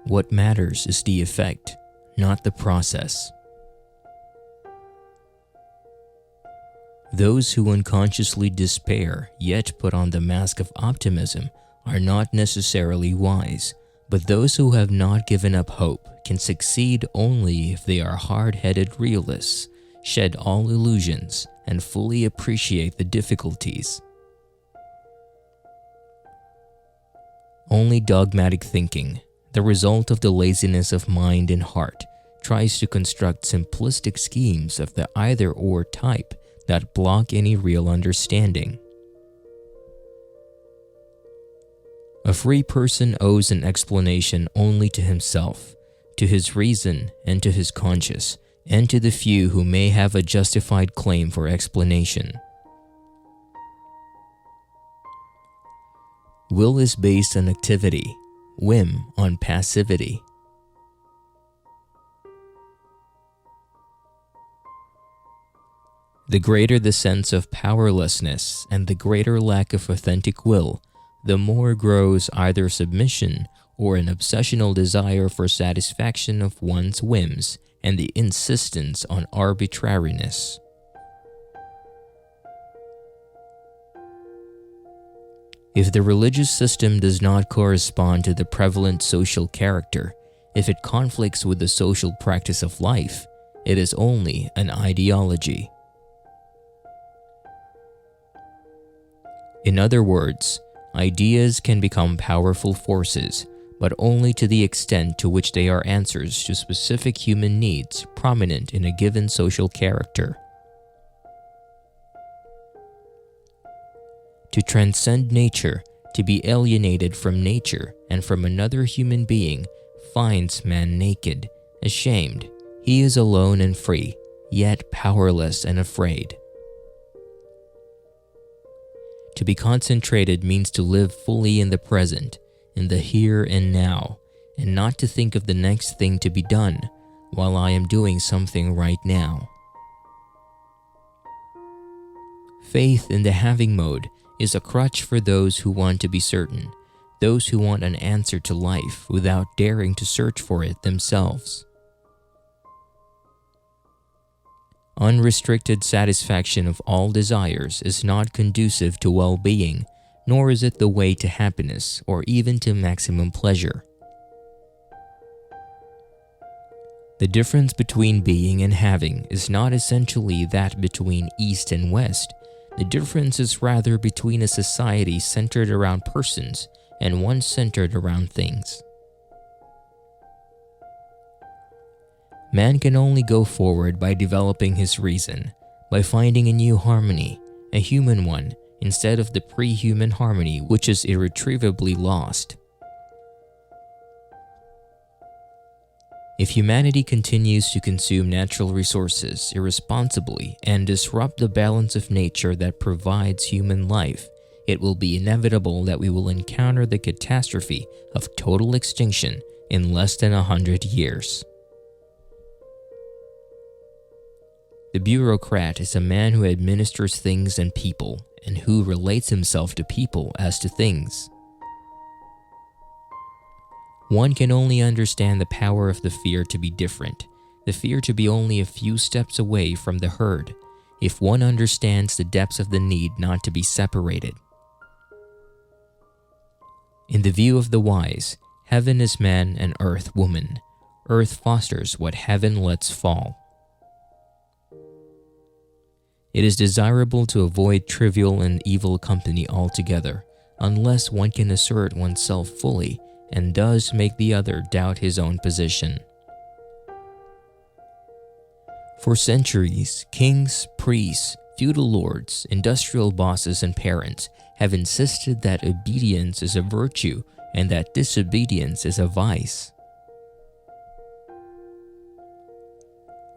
What matters is the effect, not the process. Those who unconsciously despair yet put on the mask of optimism are not necessarily wise, but those who have not given up hope can succeed only if they are hard-headed realists, shed all illusions, and fully appreciate the difficulties. Only dogmatic thinking, the result of the laziness of mind and heart, tries to construct simplistic schemes of the either-or type that block any real understanding. A free person owes an explanation only to himself, to his reason, and to his conscience, and to the few who may have a justified claim for explanation. Will is based on activity, whim on passivity. The greater the sense of powerlessness and the greater lack of authentic will, the more grows either submission or an obsessional desire for satisfaction of one's whims and the insistence on arbitrariness. If the religious system does not correspond to the prevalent social character, if it conflicts with the social practice of life, it is only an ideology. In other words, ideas can become powerful forces, but only to the extent to which they are answers to specific human needs prominent in a given social character. To transcend nature, to be alienated from nature and from another human being, finds man naked, ashamed. He is alone and free, yet powerless and afraid. To be concentrated means to live fully in the present, in the here and now, and not to think of the next thing to be done while I am doing something right now. Faith in the having mode is a crutch for those who want to be certain, those who want an answer to life without daring to search for it themselves. Unrestricted satisfaction of all desires is not conducive to well-being, nor is it the way to happiness or even to maximum pleasure. The difference between being and having is not essentially that between East and West. The difference is rather between a society centered around persons and one centered around things. Man can only go forward by developing his reason, by finding a new harmony, a human one, instead of the pre-human harmony which is irretrievably lost. If humanity continues to consume natural resources irresponsibly and disrupt the balance of nature that provides human life, it will be inevitable that we will encounter the catastrophe of total extinction in less than 100 years. The bureaucrat is a man who administers things and people, and who relates himself to people as to things. One can only understand the power of the fear to be different, the fear to be only a few steps away from the herd, if one understands the depths of the need not to be separated. In the view of the wise, heaven is man and earth woman. Earth fosters what heaven lets fall. It is desirable to avoid trivial and evil company altogether, unless one can assert oneself fully and does make the other doubt his own position. For centuries, kings, priests, feudal lords, industrial bosses, and parents have insisted that obedience is a virtue and that disobedience is a vice.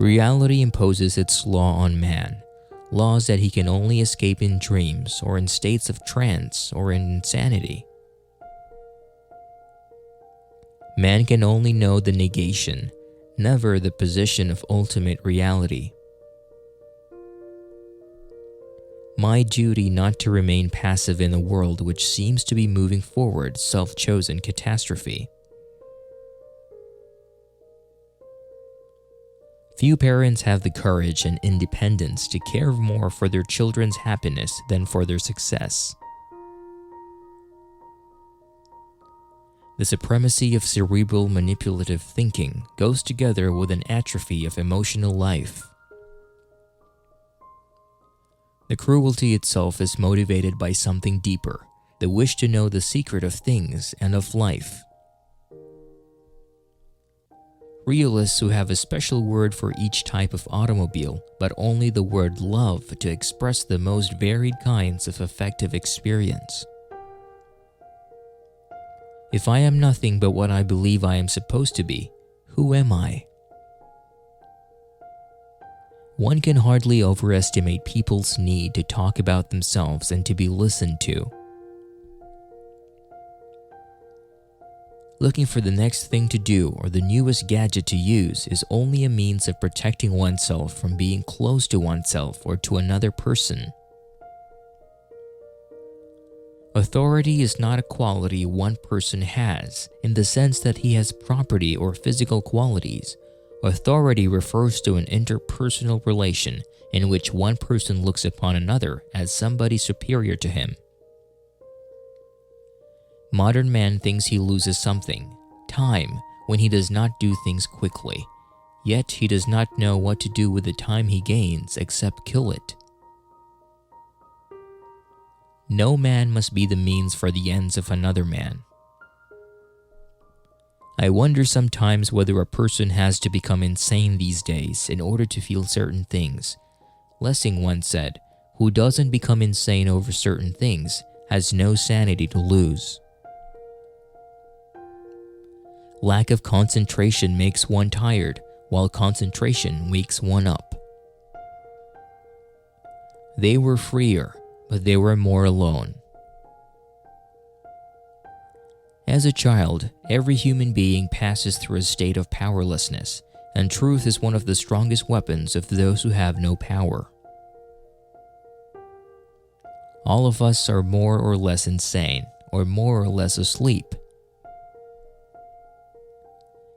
Reality imposes its law on man, laws that he can only escape in dreams or in states of trance or in insanity. Man can only know the negation, never the position of ultimate reality. My duty not to remain passive in a world which seems to be moving forward self-chosen catastrophe. Few parents have the courage and independence to care more for their children's happiness than for their success. The supremacy of cerebral manipulative thinking goes together with an atrophy of emotional life. The cruelty itself is motivated by something deeper, the wish to know the secret of things and of life. Realists who have a special word for each type of automobile, but only the word love to express the most varied kinds of affective experience. If I am nothing but what I believe I am supposed to be, who am I? One can hardly overestimate people's need to talk about themselves and to be listened to. Looking for the next thing to do or the newest gadget to use is only a means of protecting oneself from being close to oneself or to another person. Authority is not a quality one person has in the sense that he has property or physical qualities. Authority refers to an interpersonal relation in which one person looks upon another as somebody superior to him. Modern man thinks he loses something, time, when he does not do things quickly. Yet he does not know what to do with the time he gains except kill it. No man must be the means for the ends of another man. I wonder sometimes whether a person has to become insane these days in order to feel certain things. Lessing once said, "Who doesn't become insane over certain things has no sanity to lose." Lack of concentration makes one tired, while concentration wakes one up. They were freer, but they were more alone. As a child, every human being passes through a state of powerlessness, and truth is one of the strongest weapons of those who have no power. All of us are more or less insane, or more or less asleep.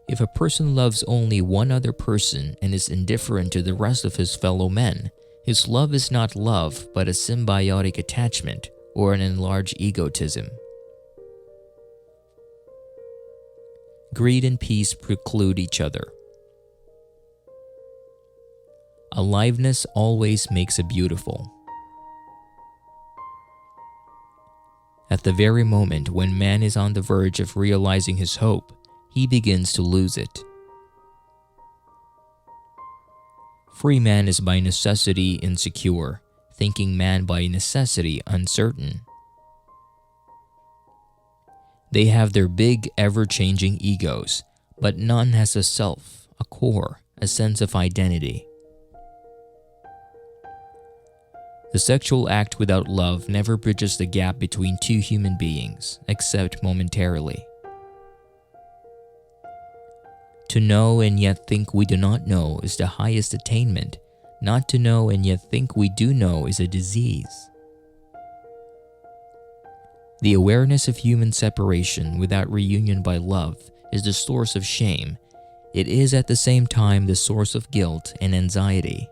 If a person loves only one other person and is indifferent to the rest of his fellow men, his love is not love but a symbiotic attachment or an enlarged egotism. Greed and peace preclude each other. Aliveness always makes a beautiful. At the very moment when man is on the verge of realizing his hope, he begins to lose it. Free man is by necessity insecure, thinking man by necessity uncertain. They have their big, ever-changing egos, but none has a self, a core, a sense of identity. The sexual act without love never bridges the gap between two human beings, except momentarily. To know and yet think we do not know is the highest attainment. Not to know and yet think we do know is a disease. The awareness of human separation without reunion by love is the source of shame. It is at the same time the source of guilt and anxiety.